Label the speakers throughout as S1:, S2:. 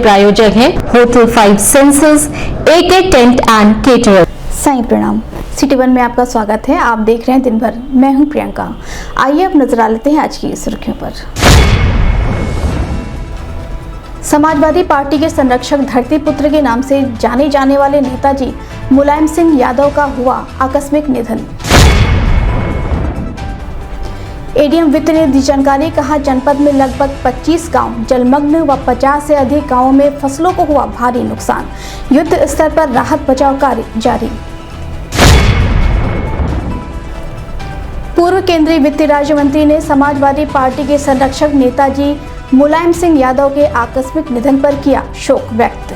S1: प्रायोजक हैं hotel 5 senses, AK tent and caterer.
S2: Sai प्रणाम। सिटी वन में आपका स्वागत है। आप देख रहे हैं दिन भर। मैं हूं प्रियंका। आइए अब नजर डालते हैं आज की सुर्खियों पर। समाजवादी पार्टी के संरक्षक धरतीपुत्र के नाम से जाने जाने वाले नेताजी मुलायम सिंह यादव का हुआ आकस्मिक निधन। एडीएम वित्त ने दी जानकारी, कहा जनपद में लगभग 25 गांव जलमग्न व 50 से अधिक गांवों में फसलों को हुआ भारी नुकसान। युद्ध स्तर पर राहत बचाव कार्य जारी। पूर्व केंद्रीय वित्त राज्य मंत्री ने समाजवादी पार्टी के संरक्षक नेताजी मुलायम सिंह यादव के आकस्मिक निधन पर किया शोक व्यक्त।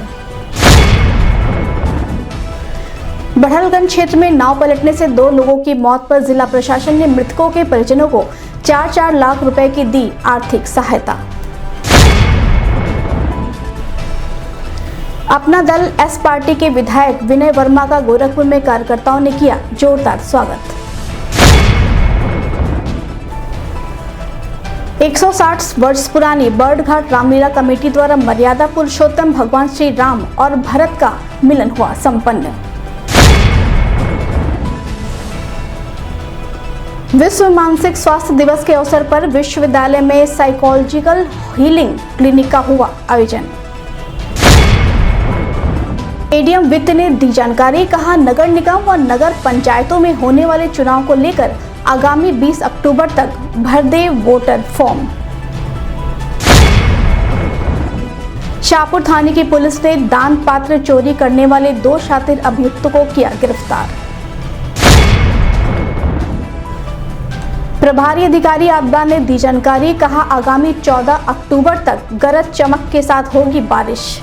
S2: बढ़लगंज क्षेत्र में नाव पलटने से 2 लोगों की मौत पर जिला प्रशासन ने मृतकों के परिजनों को 4-4 लाख रुपए की दी आर्थिक सहायता। अपना दल एस पार्टी के विधायक विनय वर्मा का गोरखपुर में कार्यकर्ताओं ने किया जोरदार स्वागत। 160 वर्ष पुरानी बर्डघाट रामलीला कमेटी द्वारा मर्यादा पुरुषोत्तम भगवान श्री राम और भरत का मिलन हुआ संपन्न। विश्व मानसिक स्वास्थ्य दिवस के अवसर पर विश्वविद्यालय में साइकोलॉजिकल हीलिंग क्लिनिक का हुआ आयोजन। एडीएम वित्त ने दी जानकारी, कहा नगर निगम व नगर पंचायतों में होने वाले चुनाव को लेकर आगामी 20 अक्टूबर तक भर दे वोटर फॉर्म। शाहपुर थाने की पुलिस ने दान पात्र चोरी करने वाले 2 शातिर अभियुक्तों को किया गिरफ्तार। प्रभारी अधिकारी आपदा ने दी जानकारी, कहा आगामी 14 अक्टूबर तक गरज चमक के साथ होगी बारिश।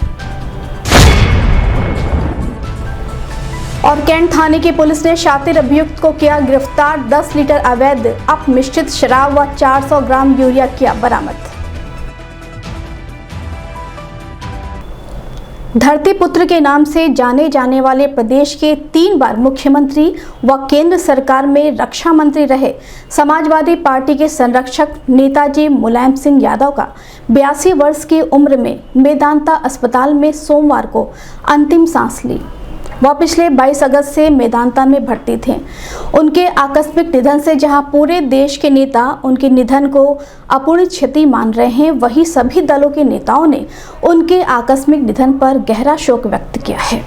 S2: और कैंट थाने की पुलिस ने शातिर अभियुक्त को किया गिरफ्तार। 10 लीटर अवैध अपमिश्रित शराब व 400 ग्राम यूरिया किया बरामद। धरतीपुत्र के नाम से जाने जाने वाले प्रदेश के 3 बार मुख्यमंत्री व केंद्र सरकार में रक्षा मंत्री रहे समाजवादी पार्टी के संरक्षक नेताजी मुलायम सिंह यादव का 82 वर्ष की उम्र में मेदांता अस्पताल में सोमवार को अंतिम सांस ली। वह पिछले 22 अगस्त से मेदांता में भर्ती थे। उनके आकस्मिक निधन से जहां पूरे देश के नेता उनके निधन को अपूर्णीय क्षति मान रहे हैं, वहीं सभी दलों के नेताओं ने उनके आकस्मिक निधन पर गहरा शोक व्यक्त किया है।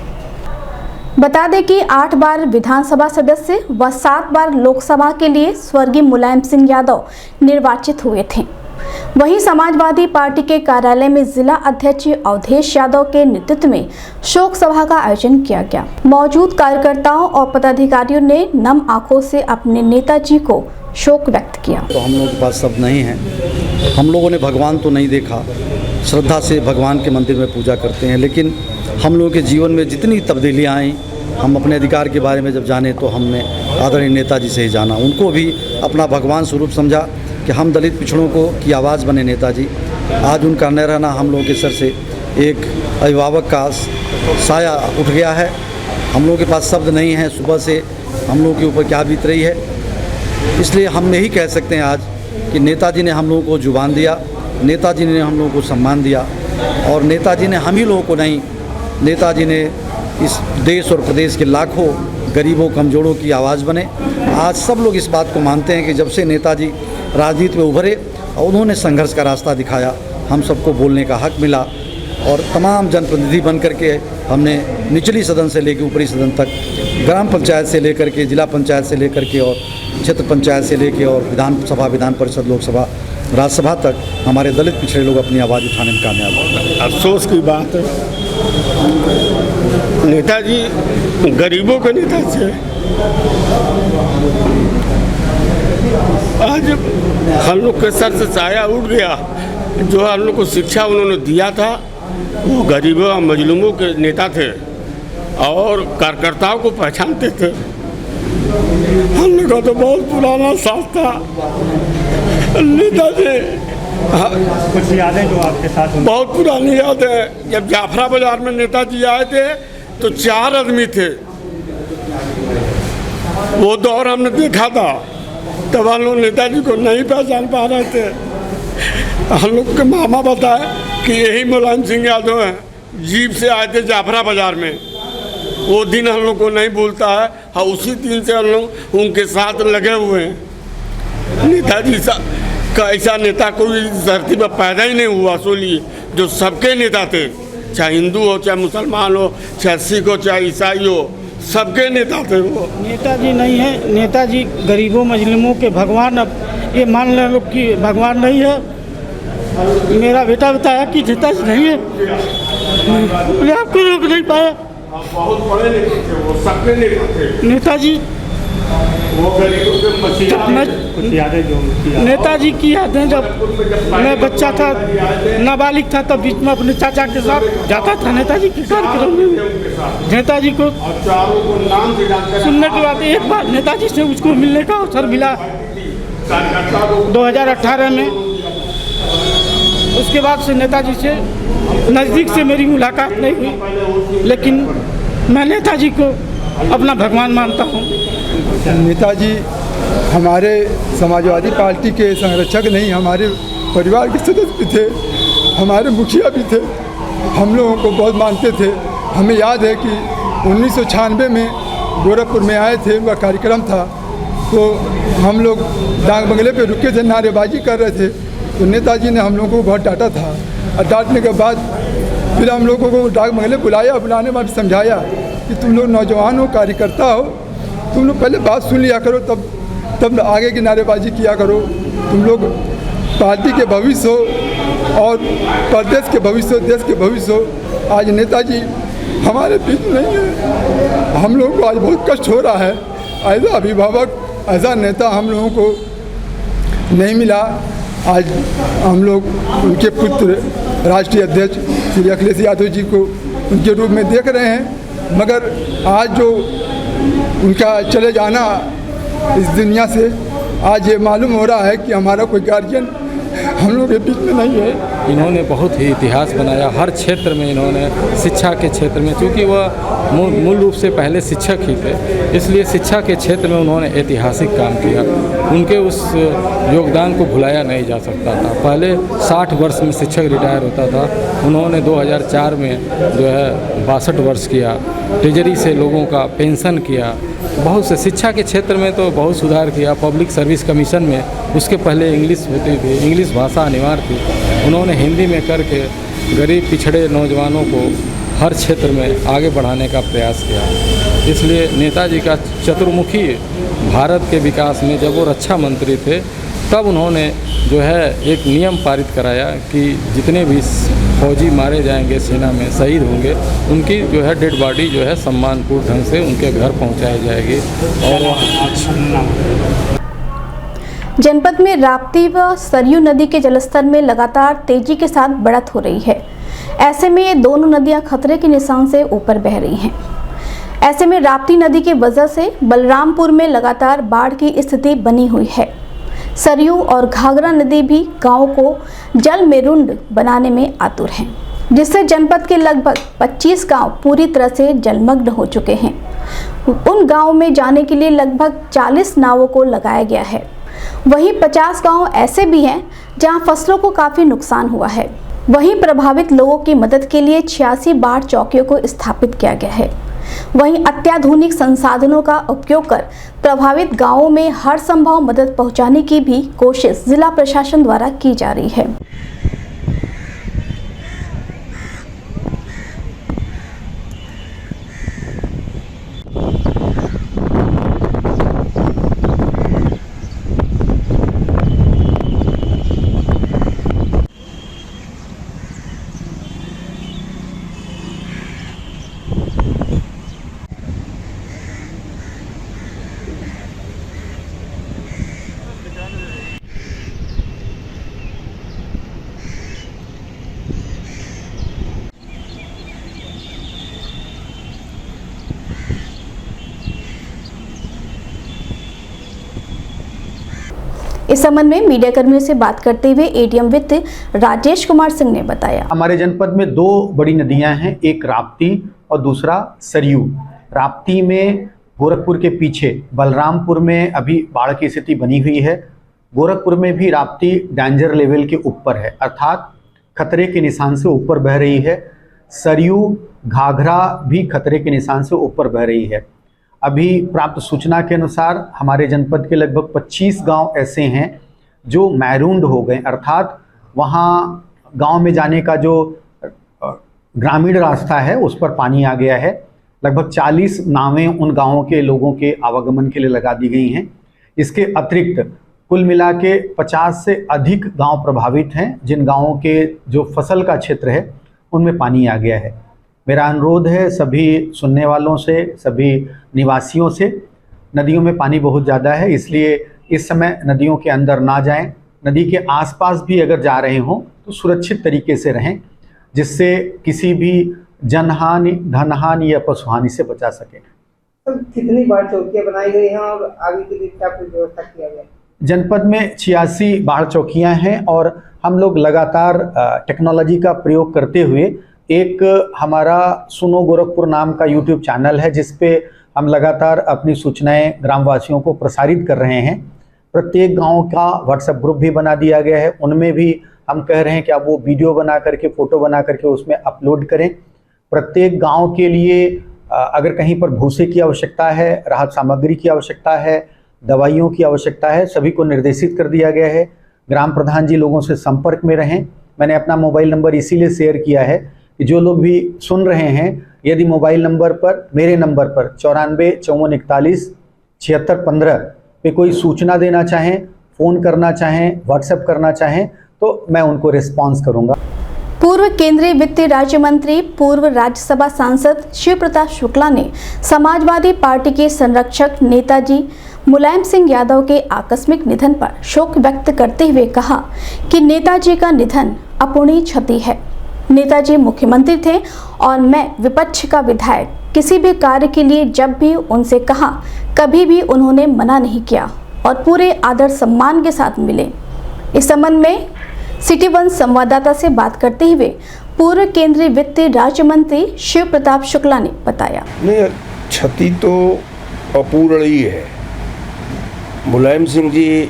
S2: बता दें कि 8 बार विधानसभा सदस्य व 7 बार लोकसभा के लिए स्वर्गीय मुलायम सिंह यादव निर्वाचित हुए थे। वहीं समाजवादी पार्टी के कार्यालय में जिला अध्यक्ष अवधेश यादव के नेतृत्व में शोक सभा का आयोजन किया गया। मौजूद कार्यकर्ताओं और पदाधिकारियों ने नम आंखों से अपने नेताजी को शोक व्यक्त किया।
S3: तो हम लोगों के पास शब्द नहीं है। हम लोगों ने भगवान तो नहीं देखा, श्रद्धा से भगवान के मंदिर में पूजा करते हैं, लेकिन हम लोगों के जीवन में जितनी तब्दीलियाँ आई, हम अपने अधिकार के बारे में जब जाने तो हमने आदरणीय नेताजी से ही जाना। उनको भी अपना भगवान स्वरूप समझा कि हम दलित पिछड़ों को की आवाज़ बने नेताजी। आज उनका न रहना हम लोगों के सर से एक अभिभावक का साया उठ गया है। हम लोगों के पास शब्द नहीं है। सुबह से हम लोगों के ऊपर क्या बीत रही है, इसलिए हम यही कह सकते हैं आज कि नेताजी ने हम लोगों को जुबान दिया, नेताजी ने हम लोगों को सम्मान दिया, और नेताजी ने हम ही लोगों को नहीं, नेताजी ने इस देश और प्रदेश के लाखों गरीबों कमज़ोरों की आवाज़ बने। आज सब लोग इस बात को मानते हैं कि जब से नेताजी राजनीति में उभरे और उन्होंने संघर्ष का रास्ता दिखाया, हम सबको बोलने का हक मिला, और तमाम जनप्रतिनिधि बन करके हमने निचली सदन से लेकर ऊपरी सदन तक, ग्राम पंचायत से लेकर के जिला पंचायत से लेकर के और क्षेत्र पंचायत से लेकर और विधानसभा, विधान परिषद, लोकसभा, राज्यसभा तक हमारे दलित पिछड़े लोग अपनी आवाज़ उठाने में कामयाब हुए।
S4: अफसोस की बात है, नेताजी गरीबों के नेता थे। आज हम लोग के सर से साया उठ गया। जो हम लोग को शिक्षा उन्होंने दिया था वो गरीबों और मजलूमों के नेता थे और कार्यकर्ताओं को पहचानते थे। हम लोग का तो बहुत पुराना साथ था नेताजी।
S5: कुछ यादें जो आपके साथ
S4: बहुत पुरानी याद है। जब जाफरा बाजार में नेताजी आए थे तो 4 आदमी थे। वो दौर हमने देखा था, तब हम लोग नेताजी को नहीं पहचान पा रहे थे। हम लोग के मामा बताए कि यही मुलायम सिंह यादव हैं, जीप से आए थे जाफरा बाजार में। वो दिन हम लोग को नहीं भूलता है और उसी दिन से हम लोग उनके साथ लगे हुए हैं। नेताजी का ऐसा नेता कोई धरती पर पैदा ही नहीं हुआ, सोलिए जो सबके नेता थे, चाहे हिंदू हो, चाहे मुसलमान हो, चाहे सिख हो, चाहे ईसाई हो, सबके नेता थे वो।
S6: नेताजी नहीं है, नेताजी गरीबों मजलूमों के भगवान। अब ये मान लो कि भगवान नहीं है। मेरा बेटा बताया कि नेताजी नहीं है, मैं आपको रोक नहीं पाया।
S4: बहुत बड़े नेता थे वो, सबके नेता थे
S6: नेताजी
S4: वो, गरीबों के मसीहा।
S5: कुछ यादें जो
S6: नेताजी की यादें, जब मैं बच्चा था, नाबालिग था, तब बीच में अपने चाचा के साथ जाता था नेताजी के कार्यक्रम में। नेताजी को सुनने के बाद एक बार नेताजी से मुझको मिलने का अवसर मिला 2018 में। उसके बाद से नेताजी से नज़दीक से मेरी मुलाकात नहीं हुई, लेकिन मैं नेताजी को अपना भगवान मानता हूँ।
S7: नेताजी हमारे समाजवादी पार्टी के संरक्षक नहीं, हमारे परिवार के सदस्य भी थे, हमारे मुखिया भी थे, हम लोगों को बहुत मानते थे। हमें याद है कि 1996 में गोरखपुर में आए थे, उनका कार्यक्रम था, तो हम लोग डाक बंगले पे रुके थे, नारेबाजी कर रहे थे, तो नेताजी ने हम लोगों को बहुत डांटा था। और डांटने के बाद फिर हम लोगों को डाक बंगले बुलाया, बुलाने में समझाया कि तुम लोग नौजवान हो, कार्यकर्ता हो, तुम लोग पहले बात सुन लिया करो, तब आगे की नारेबाजी किया करो। तुम लोग पार्टी के भविष्य हो और प्रदेश के भविष्य हो, देश के भविष्य हो। आज नेताजी हमारे बीच नहीं है, हम लोगों को आज बहुत कष्ट हो रहा है। ऐसा अभिभावक, ऐसा नेता हम लोगों को नहीं मिला। आज हम लोग उनके पुत्र राष्ट्रीय अध्यक्ष श्री अखिलेश यादव जी को उनके रूप में देख रहे हैं, मगर आज जो उनका चले जाना इस दुनिया से, आज ये मालूम हो रहा है कि हमारा कोई गार्जियन हम लोग के बीच में नहीं है।
S8: इन्होंने बहुत ही इतिहास बनाया हर क्षेत्र में। इन्होंने शिक्षा के क्षेत्र में, क्योंकि वह मूल रूप से पहले शिक्षक ही थे, इसलिए शिक्षा के क्षेत्र में उन्होंने ऐतिहासिक काम किया। उनके उस योगदान को भुलाया नहीं जा सकता था। पहले 60 वर्ष में शिक्षक रिटायर होता था, उन्होंने 2004 में जो है 62 वर्ष किया। ट्रेजरी से लोगों का पेंशन किया, बहुत से शिक्षा के क्षेत्र में तो बहुत सुधार किया। पब्लिक सर्विस कमीशन में उसके पहले इंग्लिश होती थी, इंग्लिश भाषा अनिवार्य थी, उन्होंने हिंदी में करके गरीब पिछड़े नौजवानों को हर क्षेत्र में आगे बढ़ाने का प्रयास किया। इसलिए नेताजी का चतुर्मुखी भारत के विकास में, जब वो रक्षा मंत्री थे तब उन्होंने जो है एक नियम पारित कराया कि जितने भी फौजी मारे जाएंगे, सेना में शहीद होंगे, उनकी जो है डेड बॉडी जो है सम्मानपूर्ण ढंग से उनके घर पहुंचाई जाएगी। और
S2: जनपद में राप्ती व सरयू नदी के जलस्तर में लगातार तेजी के साथ बढ़त हो रही है। ऐसे में ये दोनों नदियां खतरे के निशान से ऊपर बह रही हैं। ऐसे में राप्ती नदी की वजह से बलरामपुर में लगातार बाढ़ की स्थिति बनी हुई है। सरयू और घाघरा नदी भी गांव को जल मेरुंड बनाने में आतुर हैं, जिससे जनपद के लगभग 25 गांव पूरी तरह से जलमग्न हो चुके हैं। उन गांवों में जाने के लिए लगभग 40 नावों को लगाया गया है। वहीं 50 गांव ऐसे भी हैं जहां फसलों को काफ़ी नुकसान हुआ है। वहीं प्रभावित लोगों की मदद के लिए 86 बाढ़ चौकियों को स्थापित किया गया है। वहीं अत्याधुनिक संसाधनों का उपयोग कर प्रभावित गांवों में हर संभव मदद पहुंचाने की भी कोशिश जिला प्रशासन द्वारा की जा रही है। इस संबंध में मीडिया कर्मियों से बात करते हुए एडीएम वित्त राजेश कुमार सिंह ने बताया,
S9: हमारे जनपद में 2 बड़ी नदियां हैं, एक राप्ती और दूसरा सरयू। राप्ती में गोरखपुर के पीछे बलरामपुर में अभी बाढ़ की स्थिति बनी हुई है। गोरखपुर में भी राप्ती डेंजर लेवल के ऊपर है, अर्थात खतरे के निशान से ऊपर बह रही है। सरयू घाघरा भी खतरे के निशान से ऊपर बह रही है। अभी प्राप्त सूचना के अनुसार हमारे जनपद के लगभग 25 गांव ऐसे हैं जो मैरूंड हो गए, अर्थात वहाँ गांव में जाने का जो ग्रामीण रास्ता है उस पर पानी आ गया है। लगभग 40 नावें उन गांवों के लोगों के आवागमन के लिए लगा दी गई हैं। इसके अतिरिक्त कुल मिला के 50 से अधिक गांव प्रभावित हैं, जिन गांवों के जो फसल का क्षेत्र है उनमें पानी आ गया है। मेरा अनुरोध है सभी सुनने वालों से, सभी निवासियों से, नदियों में पानी बहुत ज़्यादा है, इसलिए इस समय नदियों के अंदर ना जाएं। नदी के आसपास भी अगर जा रहे हों तो सुरक्षित तरीके से रहें, जिससे किसी भी जनहानि, धनहानि या पशुहानि से बचा सकें।
S10: कितनी बाढ़ चौकियां बनाई गई हैं और आगे के लिए क्या कुछ व्यवस्था किया गया?
S9: जनपद में 86 बाढ़ चौकियां हैं और हम लोग लगातार टेक्नोलॉजी का प्रयोग करते हुए एक हमारा सुनो गोरखपुर नाम का यूट्यूब चैनल है, जिस पे हम लगातार अपनी सूचनाएं ग्रामवासियों को प्रसारित कर रहे हैं। प्रत्येक गांव का व्हाट्सएप ग्रुप भी बना दिया गया है, उनमें भी हम कह रहे हैं कि आप वो वीडियो बना करके, फ़ोटो बना करके उसमें अपलोड करें। प्रत्येक गांव के लिए अगर कहीं पर भूसे की आवश्यकता है, राहत सामग्री की आवश्यकता है, दवाइयों की आवश्यकता है, सभी को निर्देशित कर दिया गया है। ग्राम प्रधान जी लोगों से संपर्क में रहें। मैंने अपना मोबाइल नंबर इसीलिए शेयर किया है कि जो लोग भी सुन रहे हैं, यदि मोबाइल नंबर पर, मेरे नंबर पर 94 54 41 76 15 पे कोई सूचना देना चाहें, फ़ोन करना चाहें, व्हाट्सएप करना चाहें, तो मैं उनको रिस्पॉन्स करूँगा।
S2: पूर्व केंद्रीय वित्त राज्य मंत्री, पूर्व राज्यसभा सांसद शिव प्रताप शुक्ला ने समाजवादी पार्टी के संरक्षक नेताजी मुलायम सिंह यादव के आकस्मिक निधन पर शोक व्यक्त करते हुए कहा कि नेताजी का निधन अपूरणीय क्षति है। नेताजी मुख्यमंत्री थे और मैं विपक्ष का विधायक। किसी भी कार्य के लिए जब भी उनसे कहा, कभी भी उन्होंने मना नहीं किया और पूरे आदर सम्मान के साथ मिले। इस संबंध में सिटी वन संवाददाता से बात करते हुए पूर्व केंद्रीय वित्त राज्य मंत्री शिव प्रताप शुक्ला ने बताया।
S11: नहीं, क्षति तो अपूरणीय है। मुलायम सिंह जी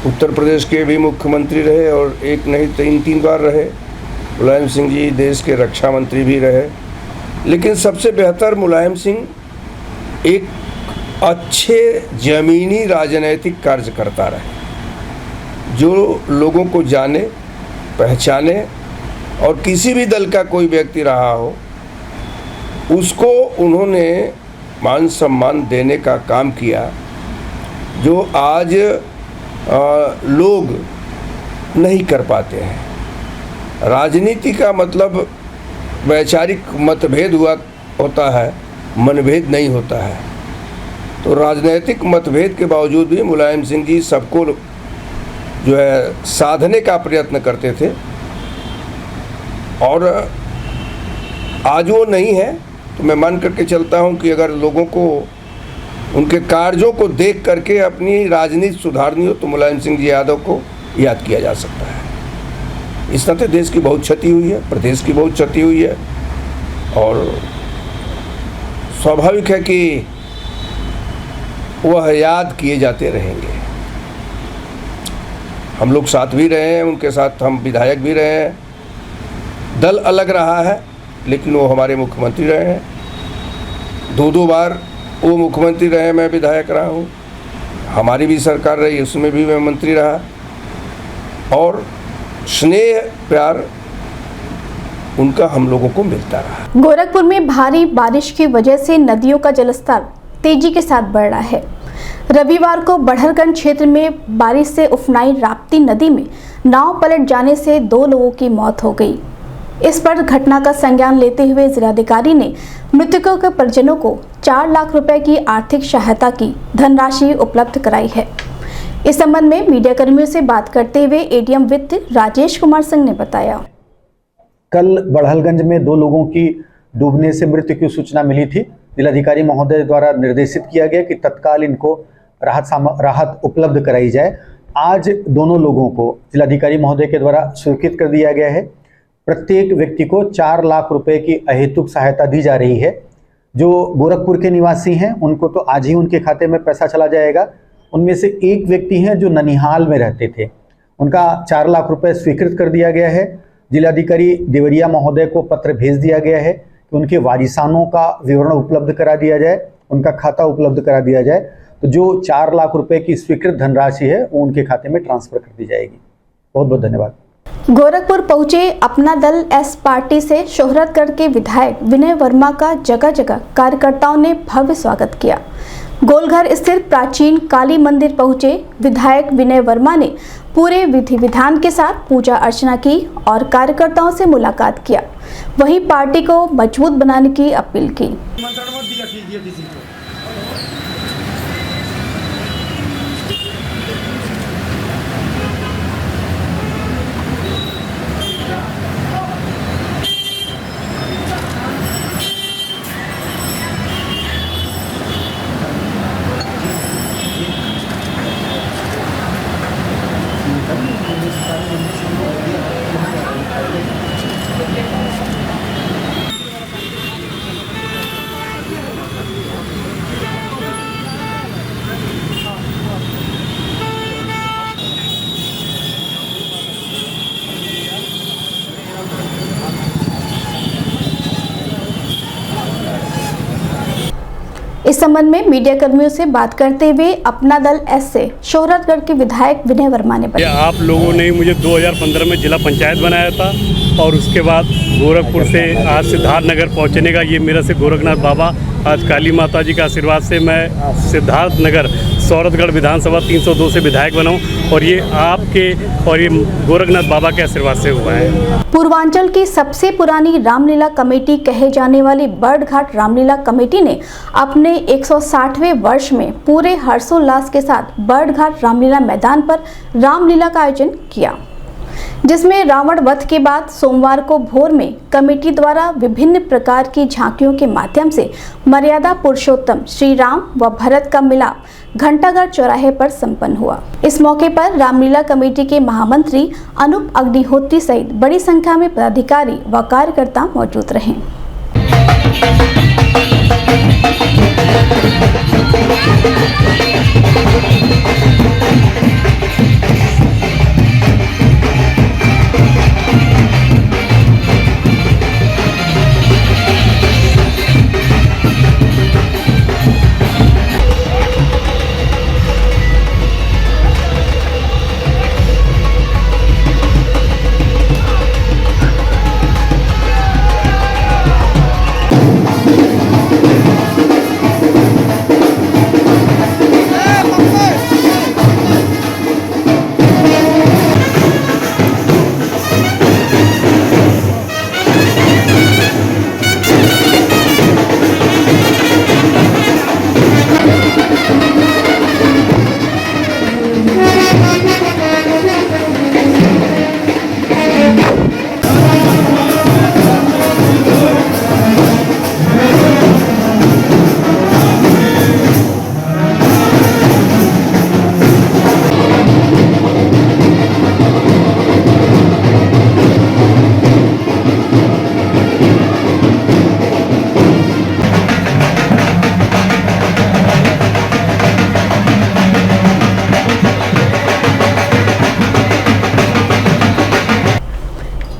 S11: उत्तर प्रदेश के भी मुख्यमंत्री रहे और एक नहीं 3 बार रहे। मुलायम सिंह जी देश के रक्षा मंत्री भी रहे, लेकिन सबसे बेहतर मुलायम सिंह एक अच्छे ज़मीनी राजनैतिक कार्यकर्ता रहे, जो लोगों को जाने पहचाने और किसी भी दल का कोई व्यक्ति रहा हो उसको उन्होंने मान सम्मान देने का काम किया, जो आज लोग नहीं कर पाते हैं। राजनीति का मतलब वैचारिक मतभेद होता है, मनभेद नहीं होता है। तो राजनीतिक मतभेद के बावजूद भी मुलायम सिंह जी सबको जो है साधने का प्रयत्न करते थे, और आज वो नहीं है। तो मैं मान करके चलता हूँ कि अगर लोगों को उनके कार्यों को देख करके अपनी राजनीति सुधारनी हो तो मुलायम सिंह जी यादव को याद किया जा सकता है। इस नाते देश की बहुत क्षति हुई है, प्रदेश की बहुत क्षति हुई है, और स्वाभाविक है कि वह याद किए जाते रहेंगे। हम लोग साथ भी रहे हैं, उनके साथ हम विधायक भी रहे हैं। दल अलग रहा है लेकिन वो हमारे मुख्यमंत्री रहे हैं। 2 बार वो मुख्यमंत्री रहे, मैं विधायक रहा हूँ। हमारी भी सरकार रही, उसमें भी मैं मंत्री रहा, और स्नेह प्यार उनका हम लोगों को मिलता रहा।
S2: गोरखपुर में भारी बारिश की वजह से नदियों का जलस्तर तेजी के साथ बढ़ रहा है। रविवार को बड़हलगंज क्षेत्र में बारिश से उफनाई राप्ती नदी में नाव पलट जाने से 2 लोगों की मौत हो गई। इस पर घटना का संज्ञान लेते हुए जिलाधिकारी ने मृतकों के परिजनों को 4 लाख रुपए की आर्थिक सहायता की धनराशि उपलब्ध कराई है। इस संबंध में मीडिया कर्मियों से बात करते हुए एडीएम वित्त राजेश कुमार सिंह ने बताया।
S9: कल बड़हलगंज में 2 लोगों की डूबने से मृत्यु की सूचना मिली थी। जिलाधिकारी महोदय द्वारा निर्देशित किया गया कि तत्काल इनको राहत उपलब्ध कराई जाए। आज दोनों लोगों को जिलाधिकारी महोदय के द्वारा स्वीकृत कर दिया गया है। प्रत्येक व्यक्ति को 4 लाख रुपए की अहेतुक सहायता दी जा रही है। जो गोरखपुर के निवासी हैं उनको तो आज ही उनके खाते में पैसा चला जाएगा, उनमें से एक व्यक्ति हैं जो ननिहाल में रहते थे। उनका 4 लाख रुपए स्वीकृत कर दिया गया है। जिलाधिकारी देवरिया महोदय को पत्र भेज दिया गया है कि उनके वारिसानों का विवरण उपलब्ध करा दिया जाए, उनका खाता उपलब्ध करा दिया जाए। तो जो 4 लाख रुपए की स्वीकृत धनराशि है वो उनके खाते में ट्रांसफर कर दी जाएगी। बहुत बहुत धन्यवाद।
S2: गोरखपुर पहुंचे अपना दल एस पार्टी से शोहरतगढ़ के विधायक विनय वर्मा का जगह जगह कार्यकर्ताओं ने भव्य स्वागत किया। गोलघर स्थित प्राचीन काली मंदिर पहुंचे विधायक विनय वर्मा ने पूरे विधि विधान के साथ पूजा अर्चना की और कार्यकर्ताओं से मुलाकात किया। वहीं पार्टी को मजबूत बनाने की अपील की। इस संबंध में मीडिया कर्मियों से बात करते हुए अपना दल एस से शोहरतगढ़ के विधायक विनय वर्मा ने बताया,
S5: आप लोगों ने मुझे 2015 में जिला पंचायत बनाया था और उसके बाद गोरखपुर से आज सिद्धार्थनगर पहुंचने का ये मेरा से गोरखनाथ बाबा, आज काली माता जी का आशीर्वाद से मैं सिद्धार्थनगर शोहरतगढ़ विधानसभा 302 से विधायक बना हूं और ये आपके और ये गोरखनाथ बाबा के आशीर्वाद से हुआ है।
S2: पूर्वांचल की सबसे पुरानी रामलीला कमेटी कहे जाने वाली बर्डघाट रामलीला कमेटी ने अपने 160वें वर्ष में पूरे हर्षोल्लास के साथ बर्डघाट रामलीला मैदान पर रामलीला का आयोजन किया, जिसमें रावण वध के बाद सोमवार को भोर में कमेटी द्वारा विभिन्न प्रकार की झांकियों के माध्यम से मर्यादा पुरुषोत्तम श्री राम व भरत का मिलाप घंटाघर चौराहे पर संपन्न हुआ। इस मौके पर रामलीला कमेटी के महामंत्री अनूप अग्निहोत्री सहित बड़ी संख्या में पदाधिकारी व कार्यकर्ता मौजूद रहे।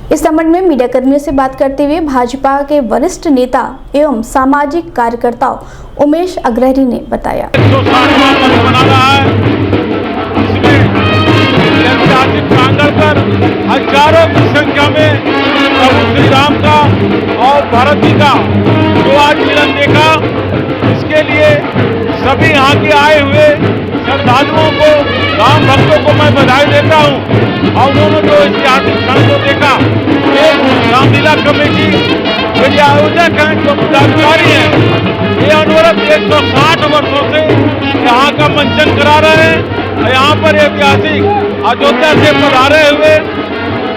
S2: इस संबंध में मीडिया कर्मियों से बात करते हुए भाजपा के वरिष्ठ नेता एवं सामाजिक कार्यकर्ता उमेश अग्रहरी ने बताया,
S12: पर हजारों की संख्या में प्रभु श्री राम का और भारत जी का जो आज मिलन देखा, इसके लिए सभी यहाँ के आए हुए श्रद्धालुओं को, राम भक्तों को मैं बधाई देता हूँ। और उन्होंने जो ऐतिहासिक क्षण को देखा, एक रामलीला कमेटी के जो आयोजक हैं, जो पदाधिकारी हैं, ये अनवरत 160 वर्षों से यहाँ का मंचन करा रहे हैं। यहाँ पर ऐतिहासिक अयोध्या से पधारे हुए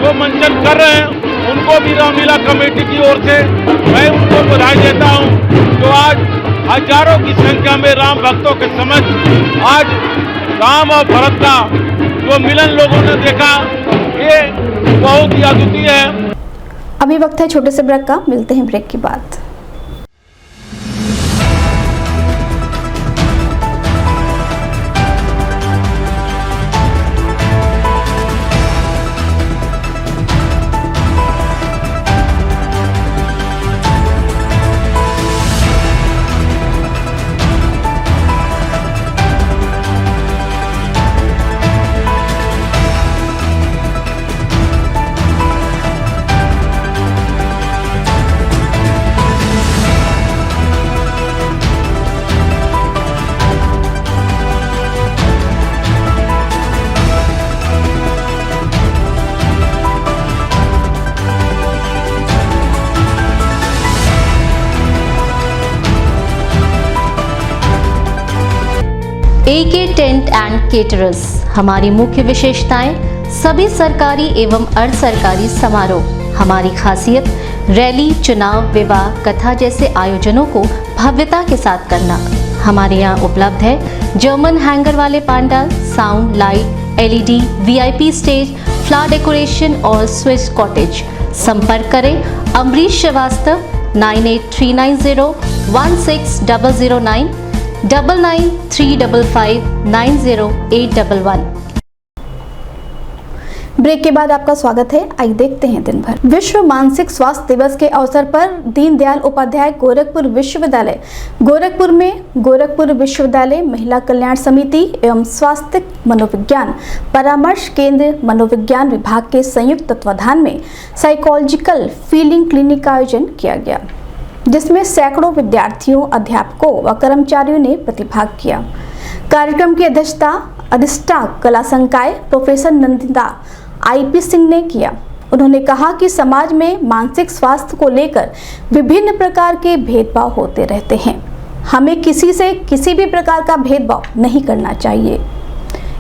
S12: जो मंचन कर रहे हैं, उनको भी रामलीला कमेटी की ओर से मैं उनको बधाई देता हूँ। जो आज हजारों की संख्या में राम भक्तों के समक्ष आज राम और भरत का जो मिलन लोगों ने देखा, ये बहुत ही अद्वितीय है।
S2: अभी वक्त है छोटे से ब्रेक का, मिलते हैं ब्रेक के बाद।
S1: AK tent and caterers. हमारी मुख्य विशेषताएं: सभी सरकारी एवं अर्ध सरकारी समारोह। हमारी खासियत: रैली, चुनाव, विवाह, कथा जैसे आयोजनों को भव्यता के साथ करना। हमारे यहाँ उपलब्ध है जर्मन हैंगर वाले pandal, sound, light, LED, VIP stage, flower decoration और स्विस कॉटेज। संपर्क करें अमरीश श्रीवास्तव 9839016009 9935590811।
S2: ब्रेक के बाद आपका स्वागत है। आइए देखते हैं दिन भर। विश्व मानसिक स्वास्थ्य दिवस के अवसर पर दीनदयाल उपाध्याय गोरखपुर विश्वविद्यालय गोरखपुर में गोरखपुर विश्वविद्यालय महिला कल्याण समिति एवं स्वास्थ्य मनोविज्ञान परामर्श केंद्र मनोविज्ञान विभाग के संयुक्त तत्वाधान में साइकोलॉजिकल फीलिंग क्लिनिक का आयोजन किया गया, जिसमें सैकड़ों विद्यार्थियों, अध्यापकों व कर्मचारियों ने प्रतिभाग किया। कार्यक्रम की अधिष्ठा कला संकाय प्रोफेसर नंदिता IP सिंह ने किया। उन्होंने कहा कि समाज में मानसिक स्वास्थ्य को लेकर विभिन्न प्रकार के भेदभाव होते रहते हैं। हमें किसी से किसी भी प्रकार का भेदभाव नहीं करना चाहिए।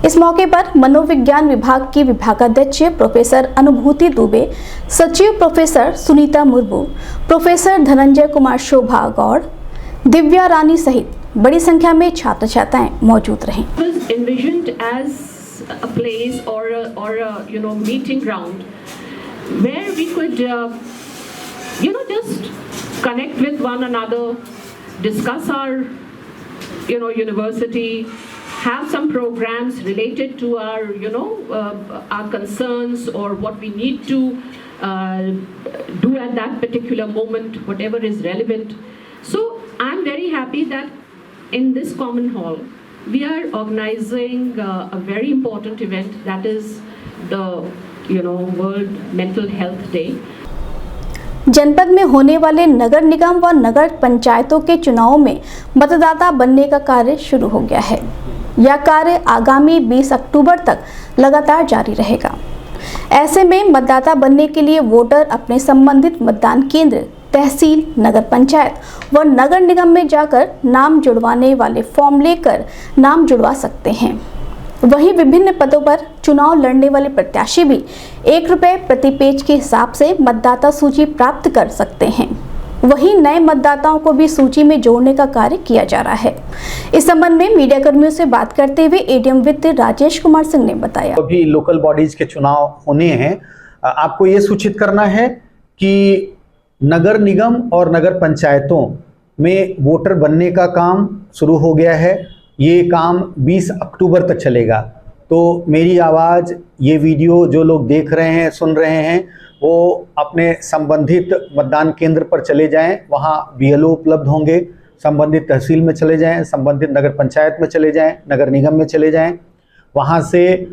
S2: इस मौके पर मनोविज्ञान विभाग की विभागाध्यक्ष प्रोफेसर अनुभूति दुबे, सचिव प्रोफेसर सुनीता मुर्मू, प्रोफेसर धनंजय कुमार शोभा गौड़, दिव्या रानी सहित बड़ी संख्या में छात्र छात्राएं मौजूद रहीं।
S13: A place or a meeting ground where we could just connect with one another, discuss our university, have some programs related to our our concerns or what we need to do at that particular moment, whatever is relevant. So I'm very happy that in this common hall we are organizing a very important event, that is the World Mental Health Day.
S2: जनपद में होने वाले नगर निगम व नगर पंचायतों के चुनावों में मतदाता बनने का कार्य शुरू हो गया है। यह कार्य आगामी 20 अक्टूबर तक लगातार जारी रहेगा। ऐसे में मतदाता बनने के लिए वोटर अपने संबंधित मतदान केंद्र, तहसील, नगर पंचायत व नगर निगम में जाकर नाम जुड़वाने वाले फॉर्म लेकर नाम जुड़वा सकते हैं। वहीं विभिन्न पदों पर चुनाव लड़ने वाले प्रत्याशी भी ₹1 प्रति पेज के हिसाब से मतदाता सूची प्राप्त कर सकते हैं। वहीं नए मतदाताओं को भी सूची में जोड़ने का कार्य किया जा रहा है। इस संबंध में मीडिया कर्मियों से बात करते हुए ADM वित्त राजेश कुमार सिंह ने बताया,
S9: अभी लोकल बॉडीज के चुनाव होने हैं। आपको ये सूचित करना है कि नगर निगम और नगर पंचायतों में वोटर बनने का काम शुरू हो गया है। ये काम 20 अक्टूबर तक चलेगा। तो मेरी आवाज़, ये वीडियो जो लोग देख रहे हैं, सुन रहे हैं, वो अपने संबंधित मतदान केंद्र पर चले जाएं। वहाँ BLO उपलब्ध होंगे। संबंधित तहसील में चले जाएं, संबंधित नगर पंचायत में चले जाएं, नगर निगम में चले जाएं। वहाँ से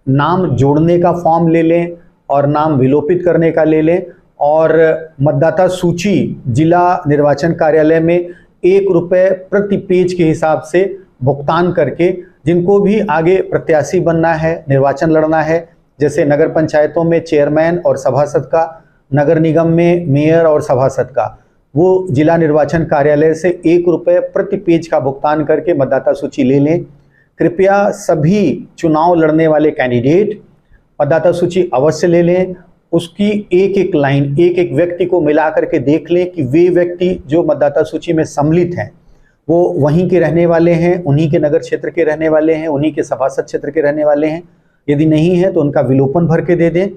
S9: नाम जोड़ने का फॉर्म ले लें और नाम विलोपित करने का ले लें और मतदाता सूची जिला निर्वाचन कार्यालय में ₹1 प्रति पेज के हिसाब से भुगतान करके, जिनको भी आगे प्रत्याशी बनना है, निर्वाचन लड़ना है, जैसे नगर पंचायतों में चेयरमैन और सभासद का, नगर निगम में मेयर और सभासद का, वो जिला निर्वाचन कार्यालय से ₹1 प्रति पेज का भुगतान करके मतदाता सूची ले लें। कृपया सभी चुनाव लड़ने वाले कैंडिडेट मतदाता सूची अवश्य ले लें। उसकी एक एक लाइन, एक एक व्यक्ति को मिला करके देख लें कि वे व्यक्ति जो मतदाता सूची में सम्मिलित हैं वो वहीं के रहने वाले हैं, उन्हीं के नगर क्षेत्र के रहने वाले हैं, उन्हीं के सभासद क्षेत्र के रहने वाले हैं। यदि नहीं है तो उनका विलोपन भर के दे दें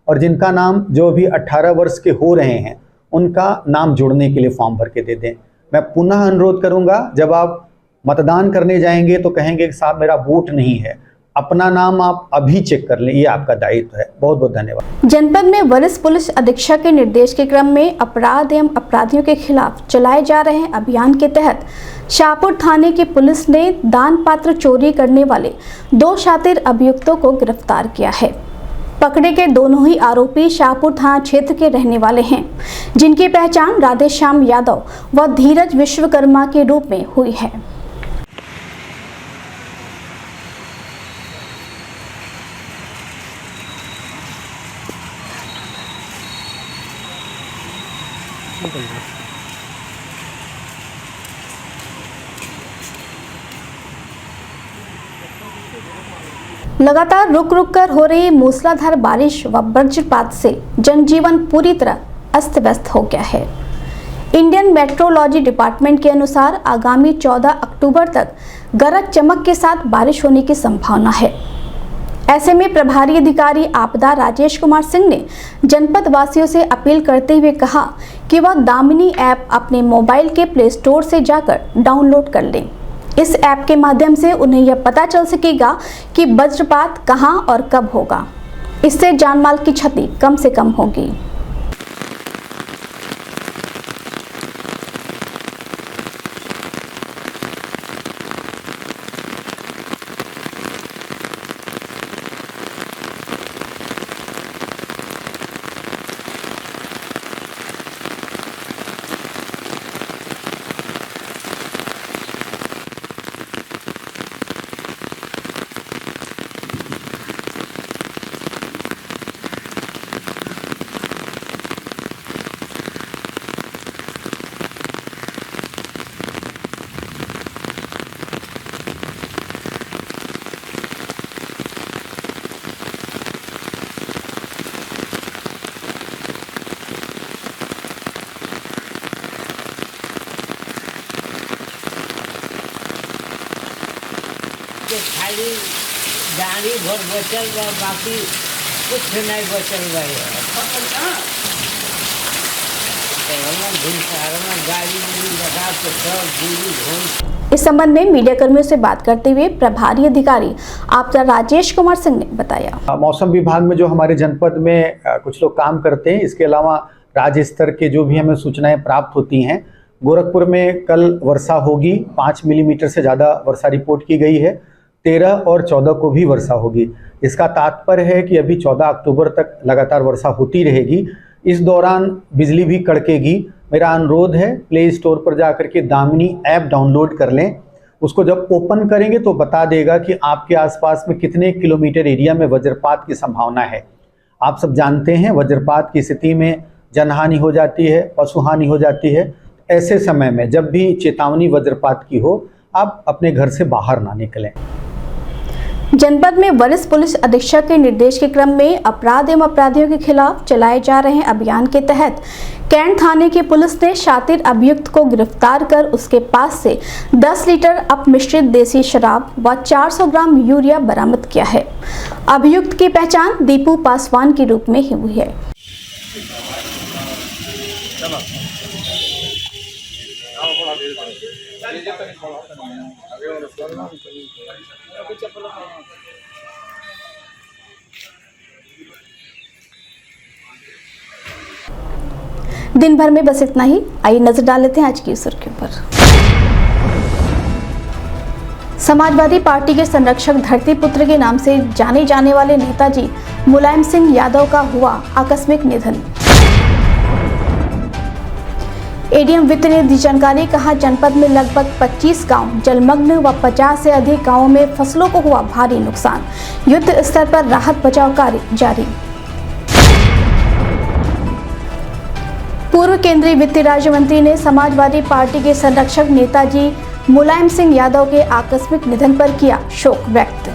S9: और जिनका नाम जो अभी 18 वर्ष के हो रहे हैं उनका नाम जोड़ने के लिए फॉर्म भर के दे दें। मैं पुनः अनुरोध करूंगा, जब आप मतदान करने जाएंगे तो कहेंगे कि साहब मेरा वोट नहीं है, अपना नाम आप अभी चेक कर लें, ये आपका दायित्व है। बहुत बहुत धन्यवाद।
S2: जनपद में वरिष्ठ पुलिस अधीक्षक के निर्देश के क्रम में अपराध एवं अपराधियों के खिलाफ चलाए जा रहे अभियान के तहत शाहपुर थाने की पुलिस ने दान पात्र चोरी करने वाले 2 शातिर अभियुक्तों को गिरफ्तार किया है। पकड़े गए दोनों ही आरोपी शाहपुर थाना क्षेत्र के रहने वाले हैं, जिनकी पहचान राधेश्याम यादव व धीरज विश्वकर्मा के रूप में हुई है। लगातार रुक रुक कर हो रही मूसलाधार बारिश व वज्रपात से जनजीवन पूरी तरह अस्त व्यस्त हो गया है। इंडियन मेट्रोलॉजी डिपार्टमेंट के अनुसार आगामी 14 अक्टूबर तक गरज चमक के साथ बारिश होने की संभावना है। ऐसे में प्रभारी अधिकारी आपदा राजेश कुमार सिंह ने जनपद वासियों से अपील करते हुए कहा कि वह दामिनी ऐप अपने मोबाइल के प्ले स्टोर से जाकर डाउनलोड कर लें। इस ऐप के माध्यम से उन्हें यह पता चल सकेगा कि वज्रपात कहां और कब होगा। इससे जानमाल की क्षति कम से कम होगी।
S14: खाली गाड़ी भर बचल बा, बाकी कुछ नहीं बचल बा।
S2: इस संबंध में मीडिया कर्मियों से बात करते हुए प्रभारी अधिकारी आपदा राजेश कुमार सिंह ने बताया,
S9: मौसम विभाग में जो हमारे जनपद में कुछ लोग काम करते हैं, इसके अलावा राज्य स्तर के जो भी हमें सूचनाएं प्राप्त होती हैं, गोरखपुर में कल वर्षा होगी। 5 मिलीमीटर से ज़्यादा वर्षा रिपोर्ट की गई है। 13 और 14 को भी वर्षा होगी। इसका तात्पर्य है कि अभी 14 अक्टूबर तक लगातार वर्षा होती रहेगी। इस दौरान बिजली भी कड़केगी। मेरा अनुरोध है, प्ले स्टोर पर जाकर के दामिनी ऐप डाउनलोड कर लें। उसको जब ओपन करेंगे तो बता देगा कि आपके आसपास में कितने किलोमीटर एरिया में वज्रपात की संभावना है। आप सब जानते हैं, वज्रपात की स्थिति में जनहानि हो जाती है, पशुहानि हो जाती है। ऐसे समय में जब भी चेतावनी वज्रपात की हो, आप अपने घर से बाहर ना निकलें।
S2: जनपद में वरिष्ठ पुलिस अधीक्षक के निर्देश के क्रम में अपराध एवं अपराधियों के खिलाफ चलाए जा रहे अभियान के तहत कैंट थाने की पुलिस ने शातिर अभियुक्त को गिरफ्तार कर उसके पास से 10 लीटर अपमिश्रित देसी शराब व 400 ग्राम यूरिया बरामद किया है। अभियुक्त की पहचान दीपू पासवान के रूप में हुई है। दिन भर में बस इतना ही। आइए नजर डाल लेते हैं आज की सुर्खियों पर। समाजवादी पार्टी के संरक्षक धरतीपुत्र के नाम से जाने जाने वाले नेताजी मुलायम सिंह यादव का हुआ आकस्मिक निधन। एडीएम वित्त ने दी जानकारी, कहा जनपद में लगभग 25 गांव जलमग्न व 50 से अधिक गांवों में फसलों को हुआ भारी नुकसान। युद्ध स्तर पर राहत बचाव कार्य जारी। पूर्व केंद्रीय वित्त राज्य मंत्री ने समाजवादी पार्टी के संरक्षक नेताजी मुलायम सिंह यादव के आकस्मिक निधन पर किया शोक व्यक्त।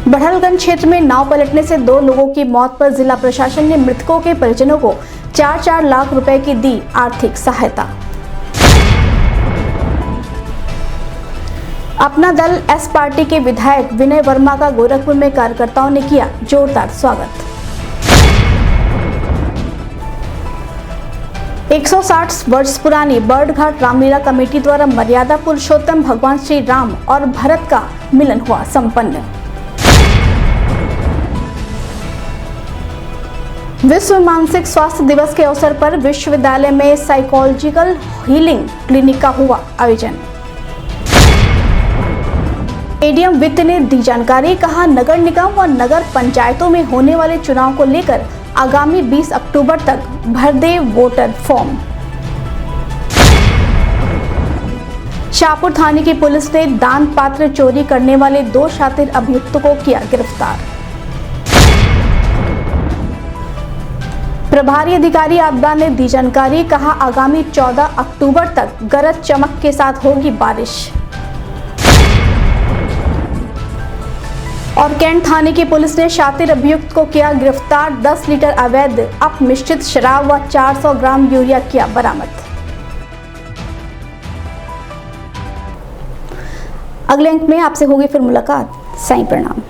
S2: बढ़लगंज क्षेत्र में नाव पलटने से 2 लोगों की मौत पर जिला प्रशासन ने मृतकों के परिजनों को 4-4 लाख रुपए की दी आर्थिक सहायता। अपना दल एस पार्टी के विधायक विनय वर्मा का गोरखपुर में कार्यकर्ताओं ने किया जोरदार स्वागत। 160 वर्ष पुरानी बर्डघाट रामलीला कमेटी द्वारा मर्यादा पुरुषोत्तम भगवान श्री राम और भरत का मिलन हुआ संपन्न। विश्व मानसिक स्वास्थ्य दिवस के अवसर पर विश्वविद्यालय में साइकोलॉजिकल हीलिंग क्लिनिक का हुआ आयोजन। एडीएम वित्त ने दी जानकारी, कहा नगर निगम व नगर पंचायतों में होने वाले चुनाव को लेकर आगामी 20 अक्टूबर तक भर दे वोटर फॉर्म। शाहपुर थाने की पुलिस ने दान पात्र चोरी करने वाले 2 शातिर अभियुक्तों को किया गिरफ्तार। प्रभारी अधिकारी आपदा ने दी जानकारी, कहा आगामी 14 अक्टूबर तक गरज चमक के साथ होगी बारिश। और कैंट थाने की पुलिस ने शातिर अभियुक्त को किया गिरफ्तार। 10 लीटर अवैध अपमिश्रित शराब व 400 ग्राम यूरिया किया बरामद। अगले अंक में आपसे होगी फिर मुलाकात। साईं प्रणाम।